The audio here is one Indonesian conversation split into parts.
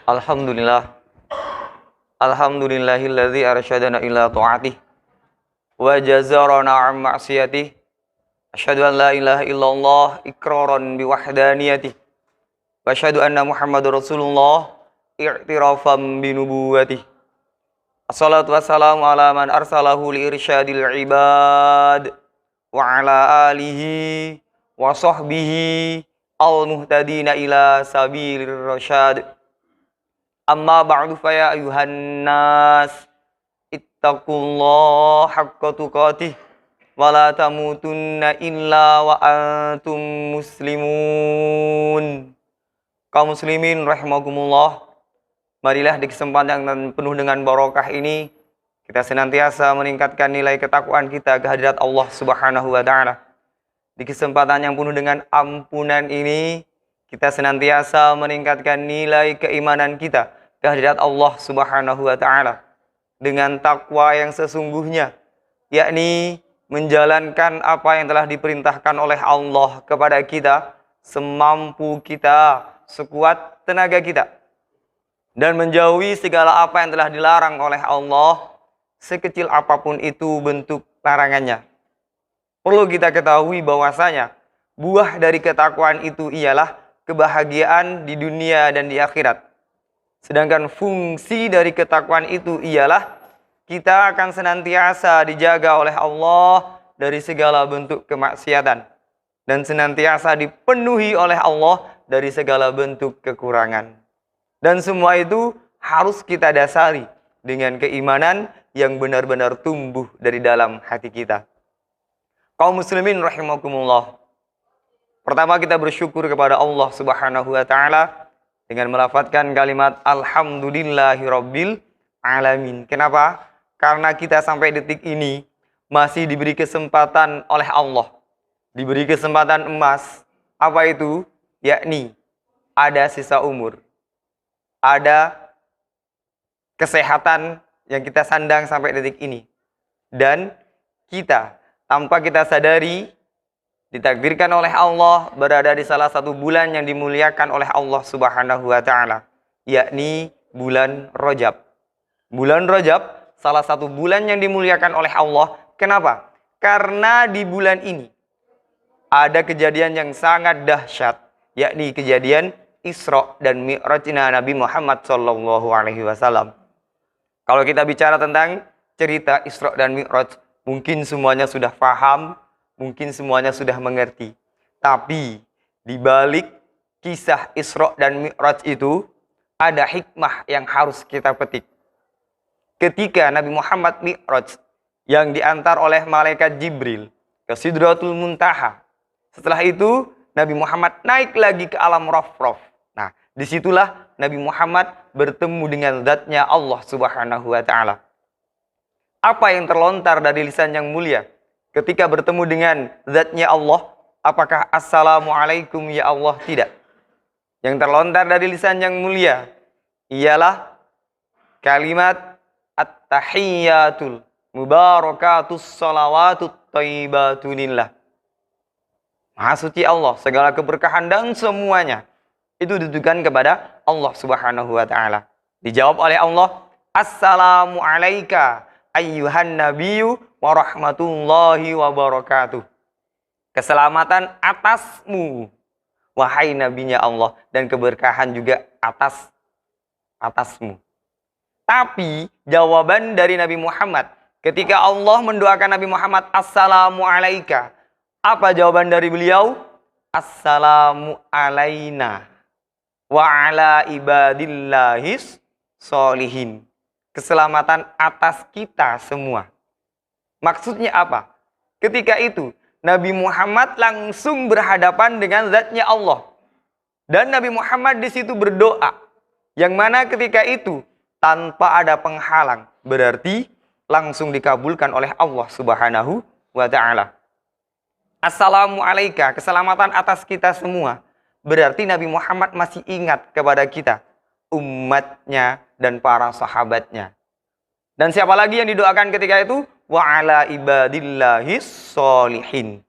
Alhamdulillah. Alhamdulillahilladzi arsyadana ila ta'atih wa jazarana 'an ma'siyatih. Asyhadu an la ilaha illallah iqraran bi wahdaniyatih. Wa asyhadu anna Muhammadar Rasulullah i'tirafan bi nubuwwatih. Assalatu wassalamu ala man arsalahu li irsyadil ibad wa ala alihi wa sahbihi al-muhtadina ila sabilir rasyad. Amma ba'du fa ya ayuhan nas ittaqullaha haqqa tuqatih wa la tamutunna illa wa antum muslimun. Kaum muslimin rahimakumullah, marilah di kesempatan yang penuh dengan barokah ini kita senantiasa meningkatkan nilai ketakwaan kita kehadirat Allah Subhanahu wa taala. Di kesempatan yang penuh dengan ampunan ini kita senantiasa meningkatkan nilai keimanan kita kehadirat Allah Subhanahu wa taala dengan takwa yang sesungguhnya, yakni menjalankan apa yang telah diperintahkan oleh Allah kepada kita semampu kita, sekuat tenaga kita, dan menjauhi segala apa yang telah dilarang oleh Allah sekecil apapun itu bentuk larangannya. Perlu kita ketahui bahwasanya buah dari ketakwaan itu ialah kebahagiaan di dunia dan di akhirat. Sedangkan fungsi dari ketakwaan itu ialah kita akan senantiasa dijaga oleh Allah dari segala bentuk kemaksiatan dan senantiasa dipenuhi oleh Allah dari segala bentuk kekurangan. Dan semua itu harus kita dasari dengan keimanan yang benar-benar tumbuh dari dalam hati kita. Kaum muslimin rahimakumullah, pertama kita bersyukur kepada Allah Subhanahu wa taala dengan melafadzkan kalimat alhamdulillahirabbil alamin. Kenapa? Karena kita sampai detik ini masih diberi kesempatan oleh Allah, diberi kesempatan emas. Apa itu? Yakni ada sisa umur, ada kesehatan yang kita sandang sampai detik ini, dan kita tanpa kita sadari ditakdirkan oleh Allah berada di salah satu bulan yang dimuliakan oleh Allah Subhanahu wa taala, yakni bulan Rajab. Bulan Rajab salah satu bulan yang dimuliakan oleh Allah. Kenapa? Karena di bulan ini ada kejadian yang sangat dahsyat, yakni kejadian Isra dan Mi'rajnya Nabi Muhammad sallallahu alaihi wasallam. Kalau kita bicara tentang cerita Isra dan Mi'raj, mungkin semuanya sudah paham, mungkin semuanya sudah mengerti. Tapi di balik kisah Isra dan Mi'raj itu ada hikmah yang harus kita petik. Ketika Nabi Muhammad Mi'raj yang diantar oleh malaikat Jibril ke Sidratul Muntaha, setelah itu Nabi Muhammad naik lagi ke alam Rafraf. Nah, disitulah Nabi Muhammad bertemu dengan zatnya Allah Subhanahu wa taala. Apa yang terlontar dari lisan yang mulia ketika bertemu dengan zatnya Allah? Apakah assalamualaikum ya Allah? Tidak. Yang terlontar dari lisan yang mulia ialah kalimat at-tahiyyatul mubarakatus salawatut thayyibatunillah. Maha suci Allah, segala keberkahan dan semuanya itu ditujukan kepada Allah Subhanahu wa taala. Dijawab oleh Allah, assalamu alayka ayyuhan nabiyyu wa rahmatullahi wa barakatuh. Keselamatan atasmu, wahai nabinya Allah, dan keberkahan juga atasmu. Tapi jawaban dari Nabi Muhammad ketika Allah mendoakan Nabi Muhammad assalamu alayka, apa jawaban dari beliau? Assalamu alaina wa ala ibadillahis sholihin. Keselamatan atas kita semua. Maksudnya apa? Ketika itu Nabi Muhammad langsung berhadapan dengan zatnya Allah. Dan Nabi Muhammad di situ berdoa. Yang mana ketika itu tanpa ada penghalang. Berarti langsung dikabulkan oleh Allah Subhanahu wa taala. Assalamu alayka, keselamatan atas kita semua. Berarti Nabi Muhammad masih ingat kepada kita, umatnya dan para sahabatnya. Dan siapa lagi yang didoakan ketika itu? Wa ala ibadillahis sholihin.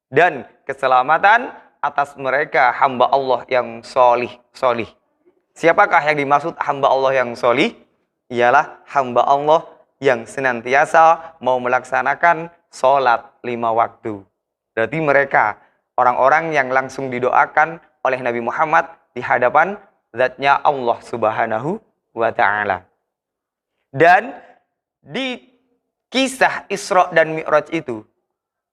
Dan keselamatan atas mereka hamba Allah yang solih. Siapakah yang dimaksud hamba Allah yang solih? Ialah hamba Allah yang senantiasa mau melaksanakan sholat 5 waktu. Berarti mereka orang-orang yang langsung didoakan oleh Nabi Muhammad di hadapan zatnya Allah Subhanahu wa Ta'ala. Dan di kisah Isra dan Mi'raj itu,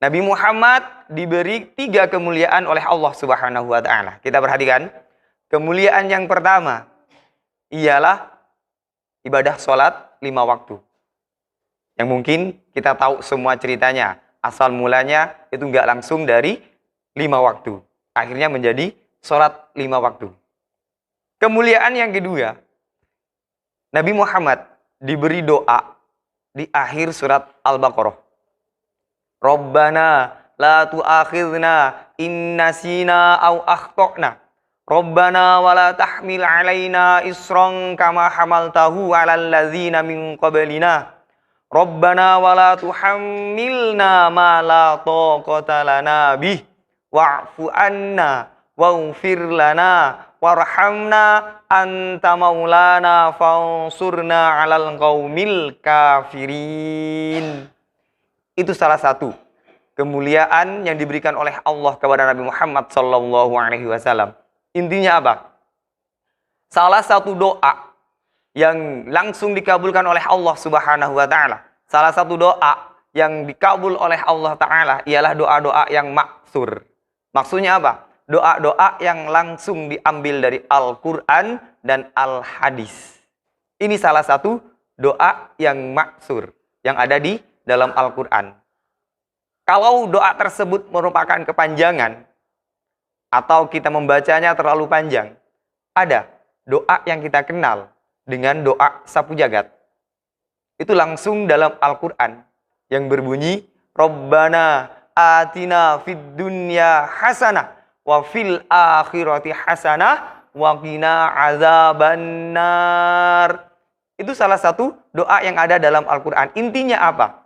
Nabi Muhammad diberi 3 kemuliaan oleh Allah Subhanahu wa Ta'ala. Kita perhatikan. Kemuliaan yang pertama ialah ibadah sholat 5 waktu. Yang mungkin kita tahu semua ceritanya. Asal mulanya itu nggak langsung dari 5 waktu. Akhirnya menjadi sholat 5 waktu. Kemuliaan yang kedua, Nabi Muhammad diberi doa di akhir surat Al-Baqarah. Rabbana la tu'akhidna in nasina au akhtana. Rabbana wala tahmil alaina isran kama hamaltahu alal ladzina min qablina. Rabbana wala tuhammilna ma la taqata lana bih wa'fu anna waghfir lana warhamna anta maulana fansurna 'alal qaumil kafirin. Itu salah satu kemuliaan yang diberikan oleh Allah kepada Nabi Muhammad SAW. Intinya apa? Salah satu doa yang langsung dikabulkan oleh Allah Subhanahu wa Ta'ala. Salah satu doa yang dikabul oleh Allah Ta'ala ialah doa-doa yang maksur. Maksudnya apa? Doa-doa yang langsung diambil dari Al-Quran dan Al-Hadis. Ini salah satu doa yang maksur yang ada di dalam Al-Quran. Kalau doa tersebut merupakan kepanjangan atau kita membacanya terlalu panjang, ada doa yang kita kenal dengan doa sapu jagat. Itu langsung dalam Al-Quran yang berbunyi Rabbana atina fid dunya hasanah wa fil akhirati hasanah wa qina azabannar. Itu salah satu doa yang ada dalam Al-Quran. Intinya apa?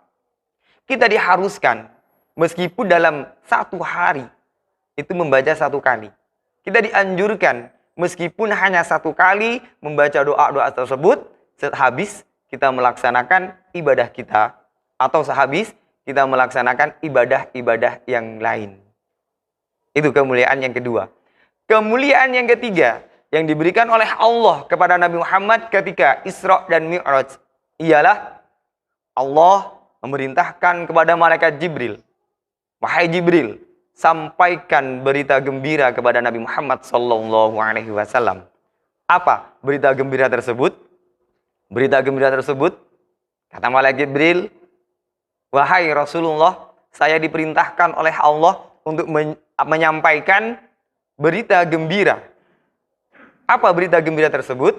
Kita diharuskan meskipun dalam 1 hari itu membaca 1 kali. Kita dianjurkan meskipun hanya 1 kali membaca doa-doa tersebut sehabis kita melaksanakan ibadah kita atau sehabis kita melaksanakan ibadah-ibadah yang lain. Itu kemuliaan yang kedua. Kemuliaan yang ketiga yang diberikan oleh Allah kepada Nabi Muhammad ketika Isra dan Mi'raj ialah Allah memerintahkan kepada malaikat Jibril, wahai Jibril, sampaikan berita gembira kepada Nabi Muhammad SAW. Apa berita gembira tersebut? Berita gembira tersebut, kata malaikat Jibril, wahai Rasulullah, saya diperintahkan oleh Allah untuk menyampaikan berita gembira. Apa berita gembira tersebut?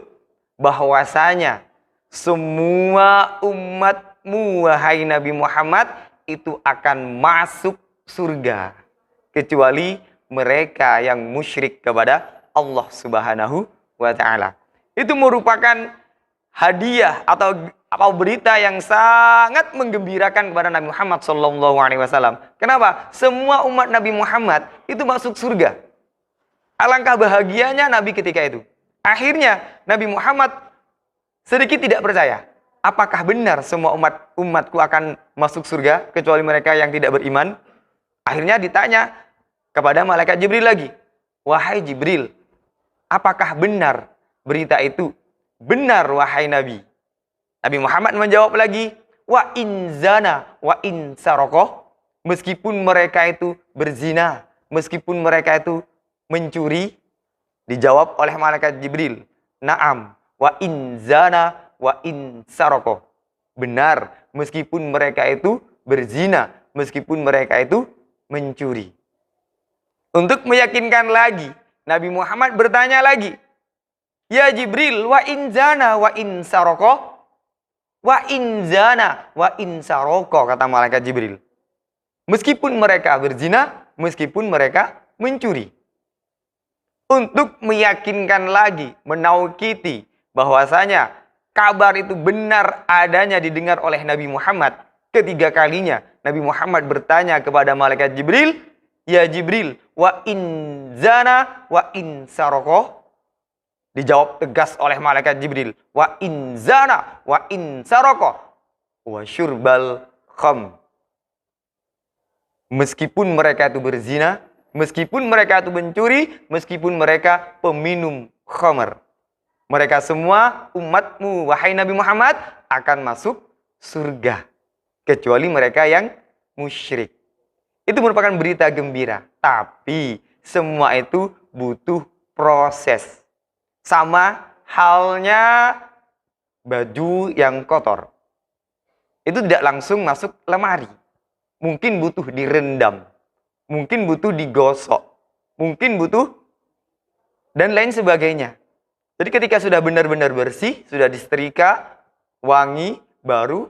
Bahwasanya semua umatmu, wahai Nabi Muhammad, itu akan masuk surga. Kecuali mereka yang musyrik kepada Allah Subhanahu wa Ta'ala. Itu merupakan hadiah atau berita yang sangat menggembirakan kepada Nabi Muhammad SAW. Kenapa? Semua umat Nabi Muhammad itu masuk surga. Alangkah bahagianya Nabi ketika itu. Akhirnya Nabi Muhammad sedikit tidak percaya. Apakah benar semua umatku akan masuk surga kecuali mereka yang tidak beriman? Akhirnya ditanya kepada malaikat Jibril lagi. Wahai Jibril, apakah benar berita itu? Benar wahai Nabi. Nabi Muhammad menjawab lagi, wa in zana wa in saraqah, meskipun mereka itu berzina, meskipun mereka itu mencuri, dijawab oleh malaikat Jibril, na'am wa in zana wa in saraqah. Benar, meskipun mereka itu berzina, meskipun mereka itu mencuri. Untuk meyakinkan lagi, Nabi Muhammad bertanya lagi, ya Jibril, wa in zana wa in saraqah? Wa in zana wa in saraqah, kata malaikat Jibril. Meskipun mereka berzina, meskipun mereka mencuri. Untuk meyakinkan lagi, menaukiti bahwasanya kabar itu benar adanya didengar oleh Nabi Muhammad. Ketiga kalinya Nabi Muhammad bertanya kepada malaikat Jibril, ya Jibril, wa in zana wa in saraqah? Dijawab tegas oleh malaikat Jibril. Wa in zana wa in saraka wa syurbal kham. Meskipun mereka itu berzina, meskipun mereka itu mencuri, meskipun mereka peminum khamar. Mereka semua umatmu, wahai Nabi Muhammad, akan masuk surga. Kecuali mereka yang musyrik. Itu merupakan berita gembira. Tapi semua itu butuh proses. Sama halnya baju yang kotor. Itu tidak langsung masuk lemari. Mungkin butuh direndam. Mungkin butuh digosok. Mungkin butuh dan lain sebagainya. Jadi ketika sudah benar-benar bersih, sudah disetrika, wangi, baru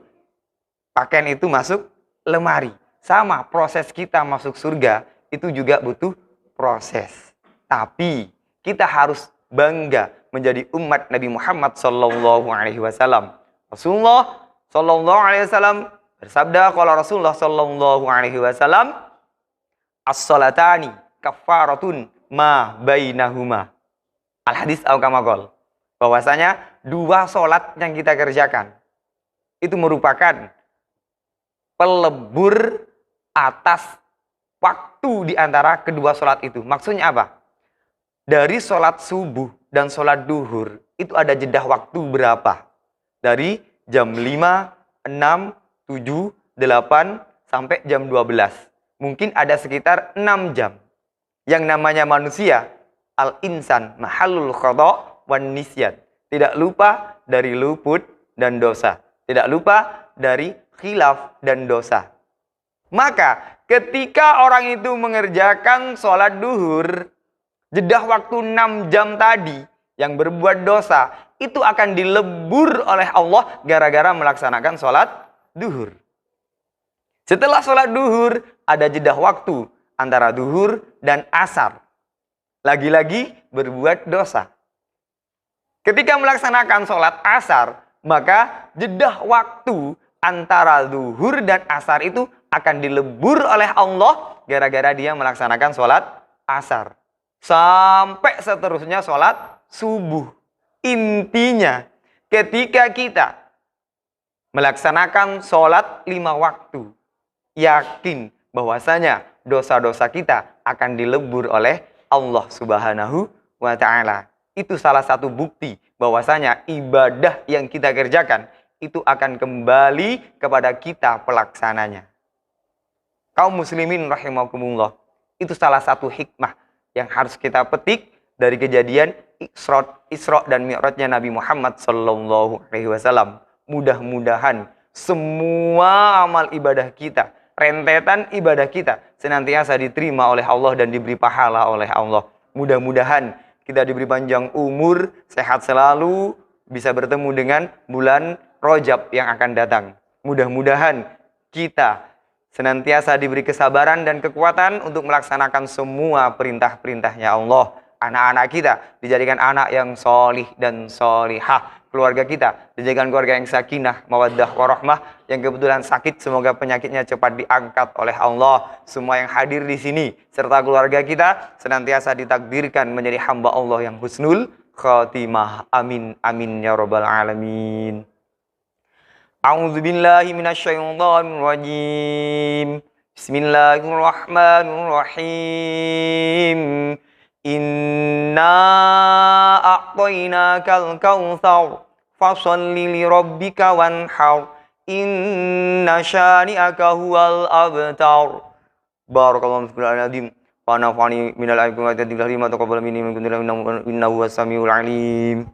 pakaian itu masuk lemari. Sama proses kita masuk surga itu juga butuh proses. Tapi kita harus bangga menjadi umat Nabi Muhammad sallallahu alaihi wasallam. Rasulullah sallallahu alaihi wasallam bersabda, qala Rasulullah sallallahu alaihi wasallam, as-salatani kafaratun ma bainahuma. Al-hadis al-kamaqol. Bahwasanya dua solat yang kita kerjakan itu merupakan pelebur atas waktu di antara kedua solat itu. Maksudnya apa? Dari solat subuh dan solat duhur itu ada jeda waktu berapa? Dari jam 5, 6, 7, 8 sampai jam 12. Mungkin ada sekitar 6 jam. Yang namanya manusia, al-insan mahallul khata' wan nisyan. Tidak lupa dari luput dan dosa. Tidak lupa dari khilaf dan dosa. Maka ketika orang itu mengerjakan sholat duhur, jeda waktu 6 jam tadi yang berbuat dosa, itu akan dilebur oleh Allah gara-gara melaksanakan sholat duhur. Setelah sholat duhur, ada jeda waktu antara duhur dan asar. Lagi-lagi berbuat dosa. Ketika melaksanakan sholat asar, maka jeda waktu antara duhur dan asar itu akan dilebur oleh Allah gara-gara dia melaksanakan sholat asar. Sampai seterusnya sholat subuh. Intinya, ketika kita melaksanakan sholat 5 waktu, yakin bahwasanya dosa-dosa kita akan dilebur oleh Allah Subhanahu wa Ta'ala. Itu salah satu bukti bahwasanya ibadah yang kita kerjakan itu akan kembali kepada kita pelaksananya. Kaum muslimin rahimakumullah, itu salah satu hikmah yang harus kita petik dari kejadian Isra dan Mi'rajnya Nabi Muhammad sallallahu alaihi wasallam. Mudah-mudahan semua amal ibadah kita, rentetan ibadah kita senantiasa diterima oleh Allah dan diberi pahala oleh Allah. Mudah-mudahan kita diberi panjang umur, sehat selalu, bisa bertemu dengan bulan Rajab yang akan datang. Mudah-mudahan kita senantiasa diberi kesabaran dan kekuatan untuk melaksanakan semua perintah-perintahnya Allah. Anak-anak kita dijadikan anak yang solih dan solihah. Keluarga kita dijadikan keluarga yang sakinah, mawaddah, warahmah. Yang kebetulan sakit, semoga penyakitnya cepat diangkat oleh Allah. Semua yang hadir di sini serta keluarga kita senantiasa ditakdirkan menjadi hamba Allah yang husnul khatimah. Amin, amin ya rabbal alamin. A'udzu billahi minasyaitonir rajim. Bismillahirrahmanirrahim. Inna a'tainakal kautsar fasholli li rabbika wanhar. Inna syani'aka huwal abtar. Barakallahu fiikum al-azim. Wa nafa'ani minal ayati wa taqabbal minni innahu was-sami'ul 'alim.